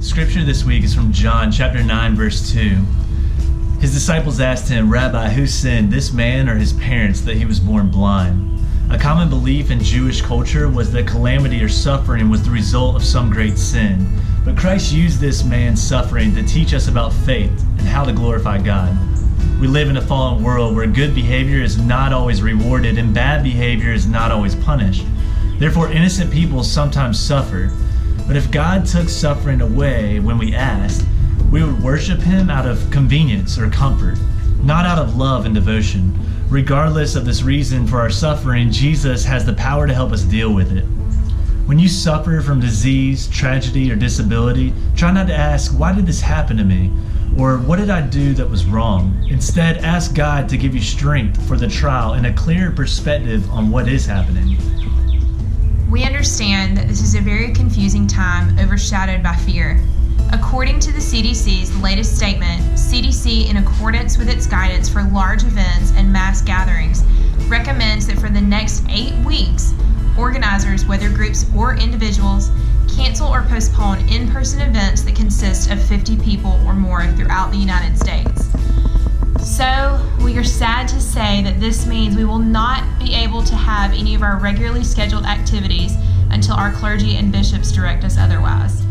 Scripture this week is from John chapter 9, verse 2. His disciples asked him, "Rabbi, who sinned, this man or his parents, that he was born blind?" A common belief in Jewish culture was that calamity or suffering was the result of some great sin. But Christ used this man's suffering to teach us about faith and how to glorify God. We live in a fallen world where good behavior is not always rewarded and bad behavior is not always punished. Therefore, innocent people sometimes suffer. But if God took suffering away when we asked, we would worship him out of convenience or comfort, not out of love and devotion. Regardless of this reason for our suffering, Jesus has the power to help us deal with it. When you suffer from disease, tragedy, or disability, try not to ask, "Why did this happen to me?" or "What did I do that was wrong?" Instead, ask God to give you strength for the trial and a clearer perspective on what is happening. We understand that this is a very confusing time overshadowed by fear. According to the CDC's latest statement, CDC, in accordance with its guidance for large events and mass gatherings, recommends that for the next 8 weeks, organizers, whether groups or individuals, cancel or postpone in-person events that consist of 50 people or more throughout the United States. So, we are sad to say that this means we will not be able to have any of our regularly scheduled activities until our clergy and bishops direct us otherwise.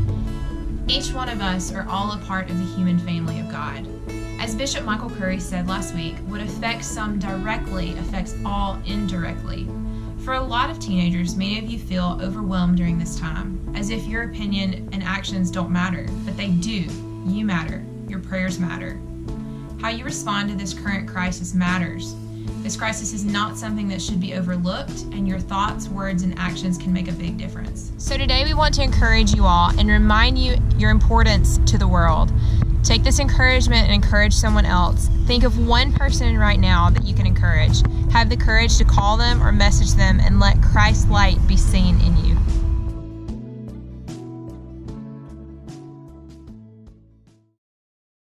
Each one of us are all a part of the human family of God. As Bishop Michael Curry said last week, what affects some directly affects all indirectly. For a lot of teenagers, many of you feel overwhelmed during this time, as if your opinion and actions don't matter, but they do. You matter. Your prayers matter. How you respond to this current crisis matters. This crisis is not something that should be overlooked, and your thoughts, words, and actions can make a big difference. So today we want to encourage you all and remind you your importance to the world. Take this encouragement and encourage someone else. Think of one person right now that you can encourage. Have the courage to call them or message them and let Christ's light be seen in you.